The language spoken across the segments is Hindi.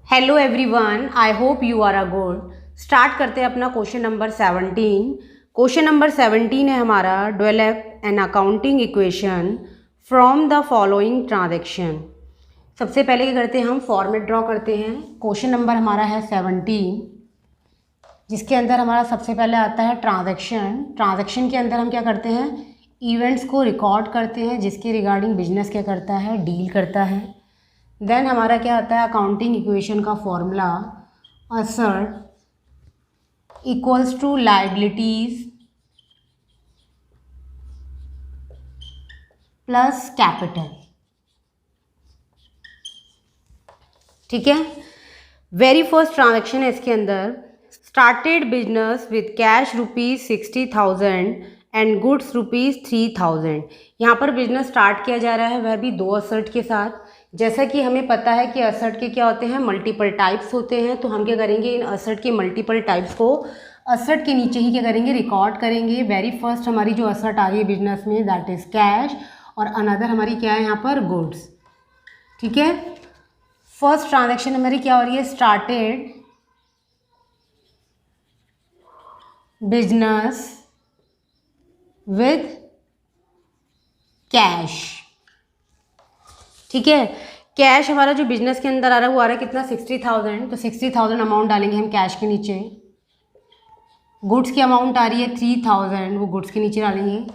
Hello everyone, I hope you are a good. Start करते हैं अपना क्वेश्चन नंबर 17। क्वेश्चन नंबर 17 है हमारा, develop an accounting equation from the following transaction. सबसे पहले क्या करते हैं, हम फॉर्मेट ड्रॉ करते हैं। क्वेश्चन नंबर हमारा है 17, जिसके अंदर हमारा सबसे पहले आता है ट्रांजैक्शन। ट्रांजैक्शन के अंदर हम क्या करते हैं, इवेंट्स को रिकॉर्ड करते हैं जिसके रिगार्डिंग बिजनेस क्या करता है, डील करता है। देन हमारा क्या आता है, अकाउंटिंग इक्वेशन का formula, asset equals to liabilities plus capital. ठीक है। वेरी फर्स्ट ट्रांजेक्शन है इसके अंदर, started business with cash ₹60,000 and goods ₹3,000। यहाँ पर बिजनेस स्टार्ट किया जा रहा है, वह भी 2 असर्ट के साथ। जैसा कि हमें पता है कि असर्ट के क्या होते हैं, मल्टीपल टाइप्स होते हैं। तो हम क्या करेंगे, इन असर्ट के मल्टीपल टाइप्स को असर्ट के नीचे ही क्या करेंगे, रिकॉर्ड करेंगे। वेरी फर्स्ट हमारी जो असर्ट आ रही है बिजनेस में, दैट इज कैश, और अनदर हमारी क्या है यहाँ पर, गुड्स। ठीक है। फर्स्ट ट्रांजैक्शन हमारी क्या हो रही है, स्टार्टेड बिजनेस विद कैश। ठीक है। कैश हमारा जो बिजनेस के अंदर आ रहा है वो आ रहा है कितना, 60,000। तो 60,000 अमाउंट डालेंगे हम कैश के नीचे। गुड्स की अमाउंट आ रही है 3,000, वो गुड्स के नीचे डालेंगे।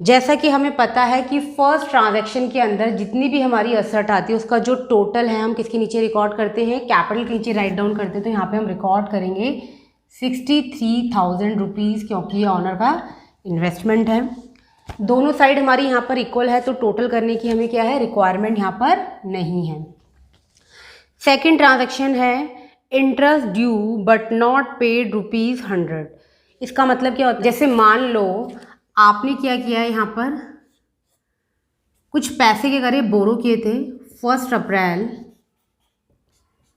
जैसा कि हमें पता है कि फर्स्ट ट्रांजैक्शन के अंदर जितनी भी हमारी असर्ट आती है उसका जो टोटल है हम किसके नीचे रिकॉर्ड करते हैं, कैपिटल के नीचे राइट डाउन करते हैं। तो यहाँ पे हम रिकॉर्ड करेंगे 63,000 रुपीज़, क्योंकि ये ऑनर का इन्वेस्टमेंट है। दोनों साइड हमारी यहाँ पर इक्वल है, तो टोटल करने की हमें क्या है, रिक्वायरमेंट यहाँ पर नहीं है। सेकेंड ट्रांजैक्शन है, interest due but not paid ₹100। इसका मतलब क्या होता है, जैसे मान लो आपने क्या किया है, यहाँ पर कुछ पैसे के करे बोरो किए थे 1 अप्रैल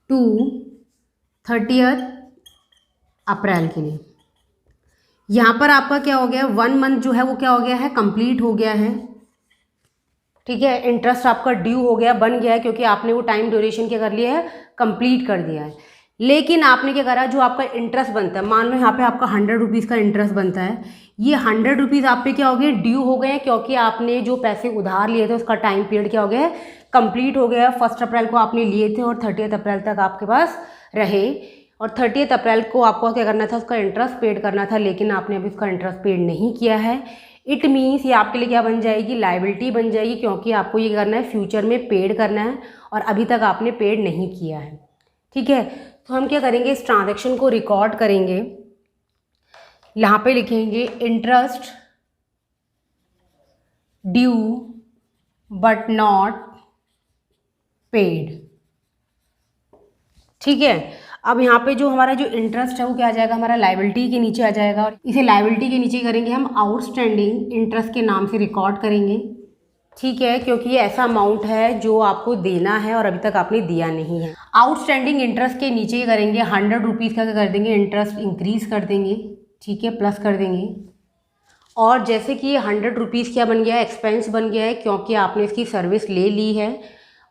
टू 30 अप्रैल के लिए। यहाँ पर आपका क्या हो गया, 1 मंथ जो है वो क्या हो गया है, कंप्लीट हो गया है। ठीक है। इंटरेस्ट आपका ड्यू हो गया, बन गया है, क्योंकि आपने वो टाइम ड्यूरेशन क्या कर लिया है, कंप्लीट कर दिया है। लेकिन आपने क्या करा, जो आपका इंटरेस्ट बनता है, मान लो यहाँ पे आपका 100 रुपीज़ का इंटरेस्ट बनता है, ये 100 रुपीज़ आप पे क्या हो गए, ड्यू हो गए हैं, क्योंकि आपने जो पैसे उधार लिए थे उसका टाइम पीरियड क्या हो गया है, कंप्लीट हो गया है। 1 अप्रैल को आपने लिए थे और 30 अप्रैल तक आपके पास रहे, और 30 अप्रैल को आपको क्या करना था, उसका इंटरेस्ट पेड करना था, लेकिन आपने अभी उसका इंटरेस्ट पेड नहीं किया है। इट मीन्स ये आपके लिए क्या बन जाएगी, लायबिलिटी बन जाएगी, क्योंकि आपको ये करना है, फ्यूचर में पेड करना है, और अभी तक आपने पेड नहीं किया है। ठीक है। तो हम क्या करेंगे, इस ट्रांजैक्शन को रिकॉर्ड करेंगे। यहाँ पे लिखेंगे interest due but not paid. ठीक है। अब यहाँ पे जो हमारा जो इंटरेस्ट है वो क्या आ जाएगा, हमारा लायबिलिटी के नीचे आ जाएगा, और इसे लायबिलिटी के नीचे करेंगे हम आउटस्टैंडिंग इंटरेस्ट के नाम से रिकॉर्ड करेंगे। ठीक है, क्योंकि ये ऐसा अमाउंट है जो आपको देना है और अभी तक आपने दिया नहीं है। आउटस्टैंडिंग इंटरेस्ट के नीचे करेंगे 100 रुपीज़ का क्या कर देंगे, इंटरेस्ट इंक्रीज कर देंगे। ठीक है, प्लस कर देंगे। और जैसे कि ये 100 रुपीज़ क्या बन गया है, एक्सपेंस बन गया है, क्योंकि आपने इसकी सर्विस ले ली है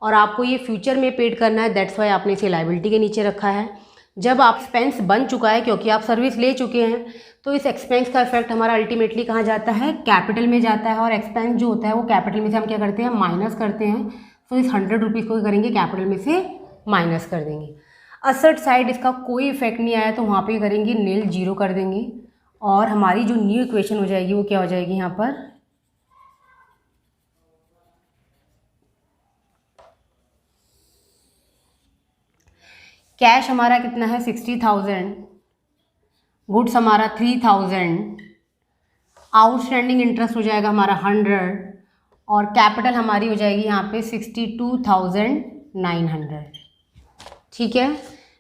और आपको ये फ्यूचर में पेड करना है, दैट्स वाई आपने इसे लायबिलिटी के नीचे रखा है। जब आप एक्सपेंस बन चुका है, क्योंकि आप सर्विस ले चुके हैं, तो इस एक्सपेंस का इफेक्ट हमारा अल्टीमेटली कहाँ जाता है, कैपिटल में जाता है। और एक्सपेंस जो होता है वो कैपिटल में से हम क्या करते हैं, माइनस करते हैं। तो इस 100 रुपीज़ को करेंगे, कैपिटल में से माइनस कर देंगे। असर्ट साइड इसका कोई इफेक्ट नहीं आया, तो वहाँ पे करेंगे नील, 0 कर देंगे, और हमारी जो न्यू इक्वेशन हो जाएगी वो क्या हो जाएगी, यहाँ पर कैश हमारा कितना है 60,000, गुड्स हमारा 3,000, आउटस्टैंडिंग इंटरेस्ट हो जाएगा हमारा 100, और कैपिटल हमारी हो जाएगी यहाँ पे 62,900। ठीक है।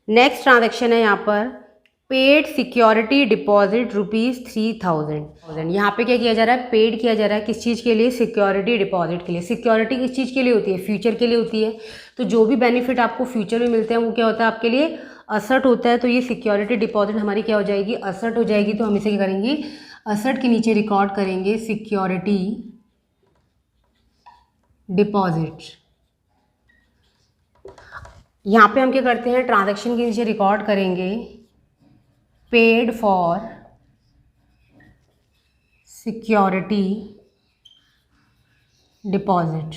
नेक्स्ट ट्रांजैक्शन है यहाँ पर, पेड सिक्योरिटी डिपॉजिट ₹3,000। यहाँ पे क्या किया जा रहा है, पेड किया जा रहा है, किस चीज़ के लिए, सिक्योरिटी डिपॉजिट के लिए। सिक्योरिटी किस चीज़ के लिए होती है, फ्यूचर के लिए होती है। तो जो भी बेनिफिट आपको फ्यूचर में मिलते हैं वो क्या होता है, आपके लिए असर्ट होता है। तो ये सिक्योरिटी डिपॉजिट हमारी क्या हो जाएगी, असर्ट हो जाएगी। तो हम इसे क्या करेंगे, असर्ट के नीचे रिकॉर्ड करेंगे सिक्योरिटी डिपॉजिट। यहाँ पे हम क्या करते हैं, ट्रांजैक्शन के नीचे रिकॉर्ड करेंगे paid for security deposit.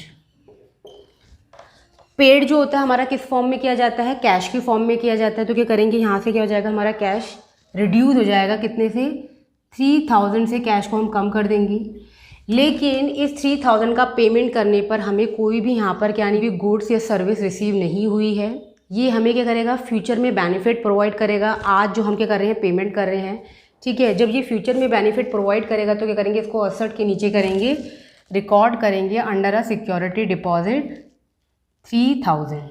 Paid जो होता है हमारा किस फॉर्म में किया जाता है, कैश की फॉर्म में किया जाता है। तो क्या करेंगे, यहाँ से क्या हो जाएगा, हमारा कैश रिड्यूस हो जाएगा, कितने से, 3000 से कैश को हम कम कर देंगे। लेकिन इस 3000 का पेमेंट करने पर हमें कोई भी यहाँ पर क्या नहीं भी गुड्स या सर्विस रिसीव नहीं हुई है। ये हमें क्या करेगा, फ्यूचर में बेनिफिट प्रोवाइड करेगा। आज जो हम क्या कर रहे हैं, पेमेंट कर रहे हैं, ठीक है। जब ये फ्यूचर में बेनिफिट प्रोवाइड करेगा तो क्या करेंगे, इसको असर्ट के नीचे करेंगे, रिकॉर्ड करेंगे अंडर अ सिक्योरिटी डिपॉजिट 3000।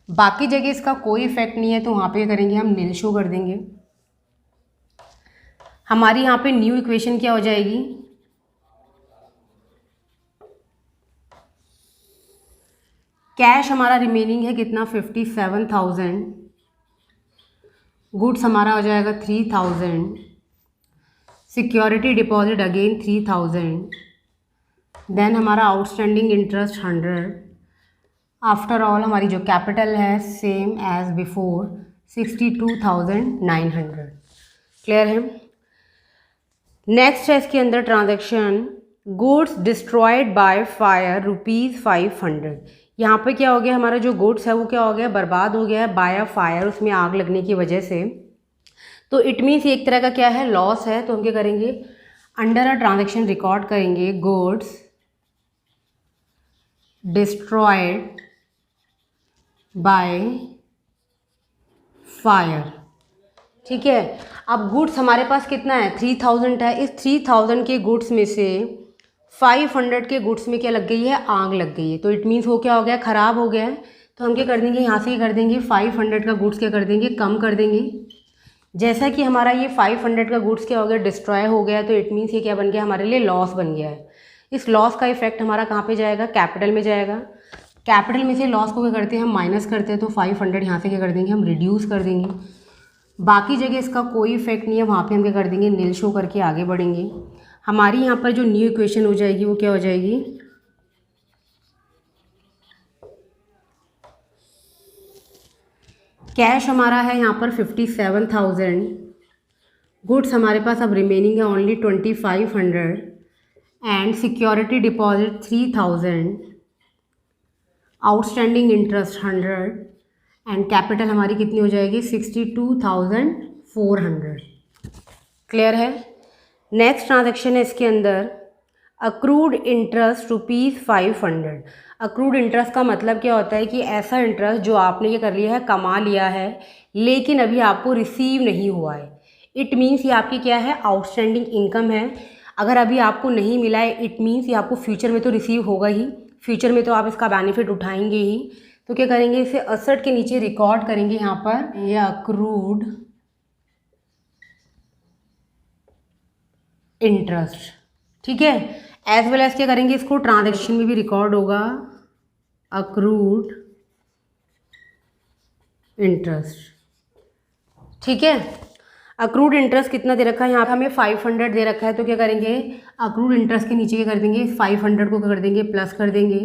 बाकी जगह इसका कोई इफेक्ट नहीं है, तो वहाँ पे करेंगे हम नील शो कर देंगे। हमारी यहाँ पे न्यू इक्वेशन क्या हो जाएगी, कैश हमारा रिमेनिंग है कितना, 57,000, गुड्स हमारा हो जाएगा 3000, सिक्योरिटी डिपॉजिट अगेन 3000, देन हमारा आउटस्टैंडिंग इंटरेस्ट 100। आफ्टर ऑल हमारी जो कैपिटल है सेम एज बिफोर 62,900। क्लियर है। नेक्स्ट है इसके अंदर transaction goods destroyed by fire ₹500। यहाँ पे क्या हो गया, हमारा जो गुड्स है वो क्या हो गया, बर्बाद हो गया है बाय अ फायर, उसमें आग लगने की वजह से। तो इट मीन्स एक तरह का क्या है, लॉस है। तो हम क्या करेंगे, अंडर अ ट्रांजैक्शन रिकॉर्ड करेंगे गुड्स डिस्ट्रॉयड बाय फायर, ठीक है। अब गुड्स हमारे पास कितना है, 3000 है। इस 3000 के गुड्स में से 500 के गुड्स में क्या लग गई है, आग लग गई है। तो इट मीन्स वो क्या हो गया, ख़राब हो गया है। तो हम क्या कर देंगे, यहाँ से कर देंगे 500 का गुड्स क्या कर देंगे, कम कर देंगे। जैसा कि हमारा ये 500 का गुड्स क्या हो गया, डिस्ट्रॉय हो गया, तो इट मीन्स ये क्या बन गया, हमारे लिए लॉस बन गया है। इस लॉस का इफेक्ट हमारा कहाँ पे जाएगा, कैपिटल में जाएगा। कैपिटल में से लॉस को क्या करते हैं, हम माइनस करते हैं। तो 500 यहाँ से क्या कर देंगे, हम रिड्यूस कर देंगे। बाकी जगह इसका कोई इफेक्ट नहीं है, वहाँ पे हम क्या कर देंगे, नील शो करके आगे बढ़ेंगे। हमारी यहाँ पर जो न्यू इक्वेशन हो जाएगी वो क्या हो जाएगी, कैश हमारा है यहाँ पर 57,000, गुड्स हमारे पास अब रिमेनिंग है only 2500 and security deposit 3000, outstanding interest 100 and capital हमारी कितनी हो जाएगी, 62,400। क्लियर है। नेक्स्ट ट्रांजैक्शन है इसके अंदर अक्रूड इंटरेस्ट ₹500। अक्रूड इंटरेस्ट का मतलब क्या होता है कि ऐसा इंटरेस्ट जो आपने ये कर लिया है, कमा लिया है, लेकिन अभी आपको रिसीव नहीं हुआ है। इट मीन्स ये आपकी क्या है, आउटस्टैंडिंग इनकम है। अगर अभी आपको नहीं मिला है, इट मीन्स ये आपको फ्यूचर में तो रिसीव होगा ही, फ्यूचर में तो आप इसका बेनिफिट उठाएंगे ही। तो क्या करेंगे, इसे असर्ट के नीचे रिकॉर्ड करेंगे यहाँ पर, ये अक्रूड इंटरेस्ट, ठीक है। एज वेल एज क्या करेंगे, इसको ट्रांजैक्शन में भी रिकॉर्ड होगा अक्रूड इंटरेस्ट, ठीक है। अक्रूड इंटरेस्ट कितना दे रखा है, यहाँ पे हमें 500 दे रखा है। तो क्या करेंगे, अक्रूड इंटरेस्ट के नीचे क्या कर देंगे, 500 को क्या कर देंगे, प्लस कर देंगे,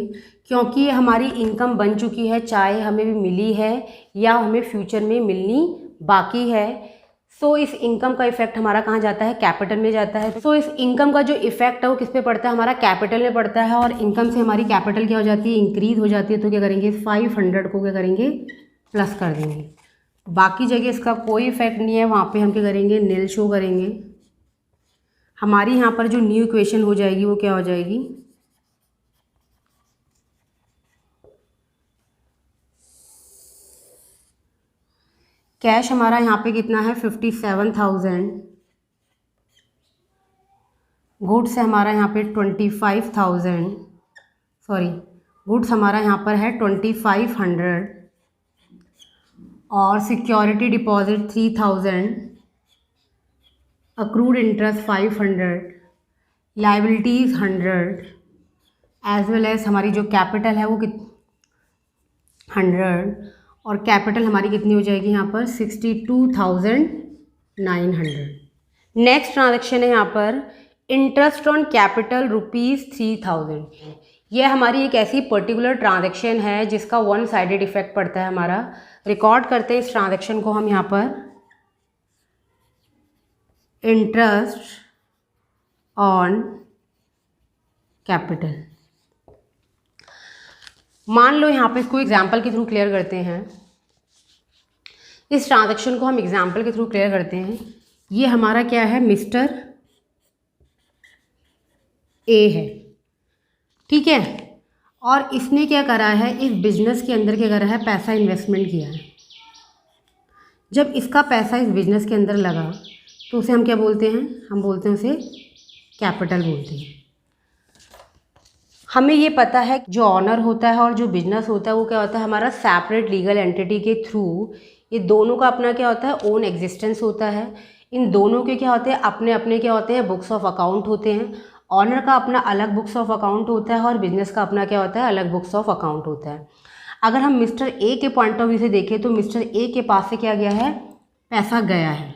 क्योंकि ये हमारी इनकम बन चुकी है, चाहे हमें भी मिली है या हमें फ्यूचर में मिलनी बाकी है। सो इस इनकम का इफेक्ट हमारा कहाँ जाता है, कैपिटल में जाता है। सो इस इनकम का जो इफेक्ट है वो किस पे पड़ता है, हमारा कैपिटल में पड़ता है। और इनकम से हमारी कैपिटल क्या हो जाती है, इंक्रीज हो जाती है। तो क्या करेंगे, 500 को क्या करेंगे, प्लस कर देंगे। बाकी जगह इसका कोई इफेक्ट नहीं है, वहाँ पे हम क्या करेंगे, नील शो करेंगे। हमारी यहाँ पर जो न्यू इक्वेशन हो जाएगी वो क्या हो जाएगी, कैश हमारा यहाँ पे कितना है, 57,000, गुड्स है हमारा यहाँ पे 25,000, सॉरी गुड्स हमारा यहाँ पर है 2500 और security deposit 3000, accrued interest 500, liabilities 100 as well as हमारी जो कैपिटल है वो 100 और कैपिटल हमारी कितनी हो जाएगी यहाँ पर 62,900। नेक्स्ट ट्रांजैक्शन है यहाँ पर इंटरेस्ट ऑन कैपिटल ₹3000। ये हमारी एक ऐसी पर्टिकुलर ट्रांजैक्शन है जिसका वन साइडेड इफेक्ट पड़ता है हमारा। रिकॉर्ड करते हैं इस ट्रांजैक्शन को हम यहाँ पर, इंटरेस्ट ऑन कैपिटल। मान लो यहाँ पे इसको एग्जाम्पल के थ्रू क्लियर करते हैं। इस ट्रांजैक्शन को हम एग्जाम्पल के थ्रू क्लियर करते हैं। ये हमारा क्या है, मिस्टर ए है, ठीक है। और इसने क्या करा है, इस बिजनेस के अंदर क्या करा है, पैसा इन्वेस्टमेंट किया है। जब इसका पैसा इस बिजनेस के अंदर लगा तो उसे हम क्या बोलते हैं, हम बोलते हैं उसे कैपिटल बोलते हैं। हमें ये पता है जो ऑनर होता है और जो बिजनेस होता है वो क्या होता है, हमारा सेपरेट लीगल एंटिटी के थ्रू ये दोनों का अपना क्या होता है, ओन एग्जिस्टेंस होता है। इन दोनों के क्या होते हैं, अपने अपने क्या होते हैं, बुक्स ऑफ अकाउंट होते हैं। ऑनर का अपना अलग बुक्स ऑफ अकाउंट होता है और बिजनेस का अपना क्या होता है, अलग बुक्स ऑफ अकाउंट होता है। अगर हम मिस्टर ए के पॉइंट ऑफ व्यू से देखें तो मिस्टर ए के पास से क्या गया है, पैसा गया है,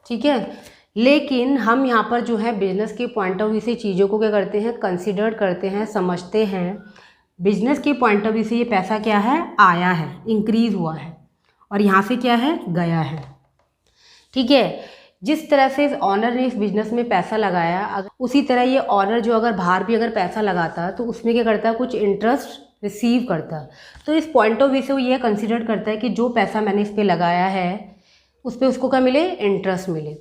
ठीक है। लेकिन हम यहाँ पर जो है बिजनेस के पॉइंट ऑफ व्यू से चीज़ों को क्या करते हैं, कंसिडर करते हैं, समझते हैं। बिजनेस के पॉइंट ऑफ व्यू से ये पैसा क्या है, आया है, इंक्रीज़ हुआ है, और यहाँ से क्या है, गया है, ठीक है। जिस तरह से इस ऑनर ने इस बिजनेस में पैसा लगाया, उसी तरह ये ऑनर जो अगर बाहर भी अगर पैसा लगाता तो उसमें क्या करता है, कुछ इंटरेस्ट रिसीव करता। तो इस पॉइंट ऑफ व्यू से वो ये कंसिडर करता है कि जो पैसा मैंने इस पर लगाया है उस पर उसको क्या मिले, इंटरेस्ट मिले,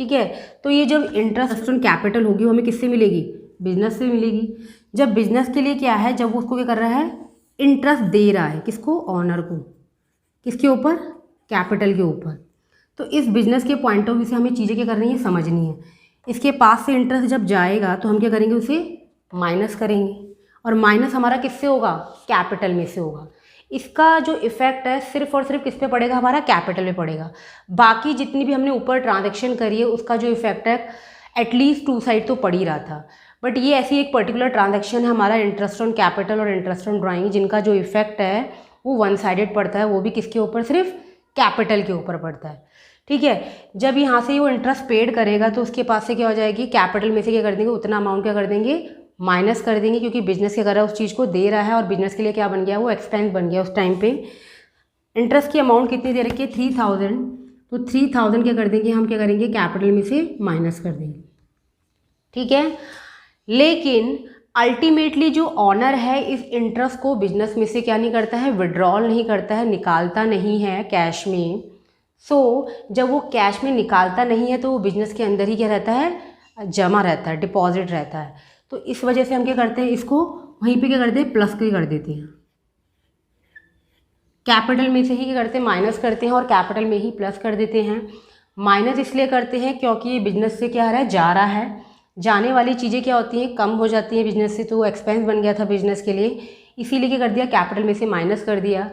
ठीक है। तो ये जब इंटरेस्ट ऑन कैपिटल होगी वो हमें किससे मिलेगी, बिजनेस से मिलेगी। जब बिजनेस के लिए क्या है, जब वो उसको क्या कर रहा है, इंटरेस्ट दे रहा है, किसको, ऑनर को, किसके ऊपर, कैपिटल के ऊपर। तो इस बिजनेस के पॉइंट ऑफ व्यू से हमें चीज़ें क्या करनी है, समझनी है। इसके पास से इंटरेस्ट जब जाएगा तो हम क्या करेंगे, उसे माइनस करेंगे, और माइनस हमारा किससे होगा, कैपिटल में से होगा। इसका जो इफेक्ट है सिर्फ और सिर्फ किस पे पड़ेगा, हमारा कैपिटल में पड़ेगा। बाकी जितनी भी हमने ऊपर ट्रांजैक्शन करी है उसका जो इफेक्ट है एटलीस्ट टू साइड तो पड़ ही रहा था। बट ये ऐसी एक पर्टिकुलर ट्रांजैक्शन है हमारा इंटरेस्ट ऑन कैपिटल और इंटरेस्ट ऑन ड्राइंग, जिनका जो इफेक्ट है वो वन साइडेड पड़ता है, वो भी किसके ऊपर, सिर्फ कैपिटल के ऊपर पड़ता है, ठीक है। जब यहाँ से वो इंटरेस्ट पेड करेगा तो उसके पास से क्या हो जाएगी, कैपिटल में से क्या कर देंगे, उतना अमाउंट क्या कर देंगे, माइनस कर देंगे, क्योंकि बिजनेस क्या कर रहा है, उस चीज़ को दे रहा है और बिजनेस के लिए क्या बन गया, वो एक्सपेंस बन गया। उस टाइम पे इंटरेस्ट की अमाउंट कितनी दे रखी है, 3000, तो 3000 क्या कर देंगे, हम क्या करेंगे, कैपिटल में से माइनस कर देंगे, ठीक है। लेकिन अल्टीमेटली जो ऑनर है इस इंटरेस्ट को बिजनेस में से क्या नहीं करता है, विड्रॉल नहीं करता है, निकालता नहीं है कैश में। जब वो कैश में निकालता नहीं है तो वो बिजनेस के अंदर ही क्या रहता है, जमा रहता है, डिपॉजिट रहता है। तो इस वजह से हम क्या करते हैं, इसको वहीं पे क्या करते हैं, प्लस कर देते हैं, कैपिटल में से ही क्या करते हैं, माइनस करते हैं और कैपिटल में ही प्लस कर देते हैं। माइनस इसलिए करते हैं क्योंकि ये बिजनेस से क्या आ रहा है, जा रहा है। जाने वाली चीज़ें क्या होती हैं, कम हो जाती हैं बिजनेस से, तो वो एक्सपेंस बन गया था बिजनेस के लिए, इसीलिए क्या कर दिया, कैपिटल में से माइनस कर दिया।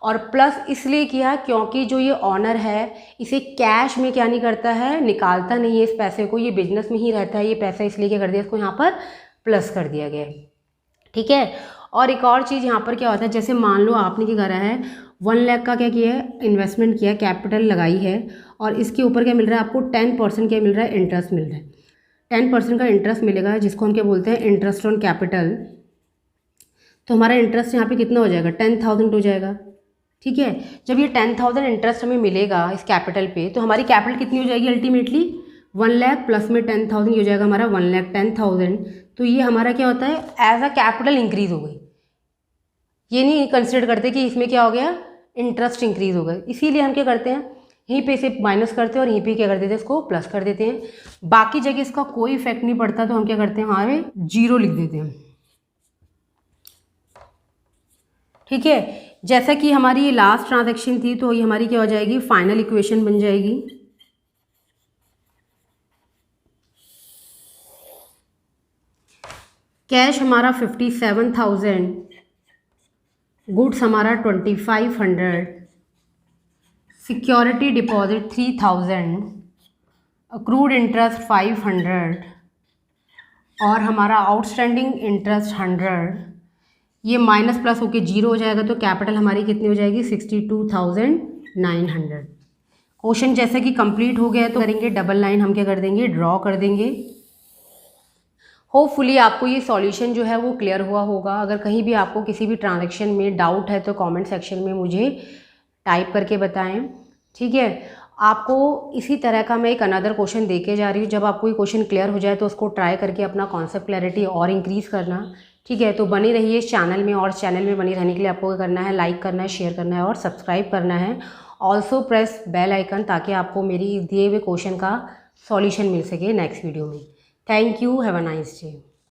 और प्लस इसलिए किया क्योंकि जो ये ऑनर है इसे कैश में क्या नहीं करता है, निकालता नहीं है इस पैसे को, ये बिजनेस में ही रहता है ये पैसा, इसलिए क्या कर दिया, इसको यहाँ पर प्लस कर दिया गया, ठीक है। और एक और चीज़ यहाँ पर क्या होता है, जैसे मान लो आपने क्या करा है, 1 लाख का क्या किया है, इन्वेस्टमेंट किया, कैपिटल लगाई है, और इसके ऊपर क्या मिल रहा है आपको, 10% क्या मिल रहा है, इंटरेस्ट मिल रहा है। 10% का इंटरेस्ट मिलेगा, जिसको हम क्या बोलते हैं, इंटरेस्ट ऑन कैपिटल। तो हमारा इंटरेस्ट यहाँ पे कितना हो जाएगा, 10,000 हो जाएगा, ठीक है। जब ये 10,000 इंटरेस्ट हमें मिलेगा इस कैपिटल पे, तो हमारी कैपिटल कितनी हो जाएगी अल्टीमेटली, 1 लाख प्लस में 10,000 हो जाएगा हमारा 1,10,000। तो ये हमारा क्या होता है, एज अ कैपिटल इंक्रीज हो गई। ये नहीं कंसिडर करते कि इसमें क्या हो गया, इंटरेस्ट इंक्रीज हो गया, इसीलिए हम क्या करते हैं, यहीं पे इसे माइनस करते हैं और यहीं पे क्या कर देते हैं, इसको प्लस कर देते हैं। बाकी जगह इसका कोई इफेक्ट नहीं पड़ता, तो हम क्या करते हैं, वहाँ पे 0 लिख देते हैं, ठीक है। जैसा कि हमारी ये लास्ट ट्रांजैक्शन थी, तो ये हमारी क्या हो जाएगी, फाइनल इक्वेशन बन जाएगी। कैश हमारा 57,000, गुड्स हमारा 2,500, सिक्योरिटी डिपॉजिट 3,000, अक्रूड इंटरेस्ट 500 और हमारा आउटस्टैंडिंग इंटरेस्ट 100। ये माइनस प्लस होके 0 हो जाएगा, तो कैपिटल हमारी कितनी हो जाएगी, 62,900। क्वेश्चन जैसे कि कंप्लीट हो गया तो करेंगे, डबल लाइन हम क्या कर देंगे, ड्रॉ कर देंगे। होपफुली आपको ये सॉल्यूशन जो है वो क्लियर हुआ होगा। अगर कहीं भी आपको किसी भी ट्रांजैक्शन में डाउट है तो कमेंट सेक्शन में मुझे टाइप करके बताएं, ठीक है। आपको इसी तरह का मैं एक अनदर क्वेश्चन दे के जा रही हूँ। जब आपको ये क्वेश्चन क्लियर हो जाए तो उसको ट्राई करके अपना कॉन्सेप्ट क्लैरिटी और इंक्रीज़ करना, ठीक है। तो बने रहिए इस चैनल में, और चैनल में बने रहने के लिए आपको क्या करना है, लाइक करना है, शेयर करना है और सब्सक्राइब करना है। ऑल्सो प्रेस बेल आइकन, ताकि आपको मेरी दिए हुए क्वेश्चन का सॉल्यूशन मिल सके नेक्स्ट वीडियो में। Thank you, have a nice day.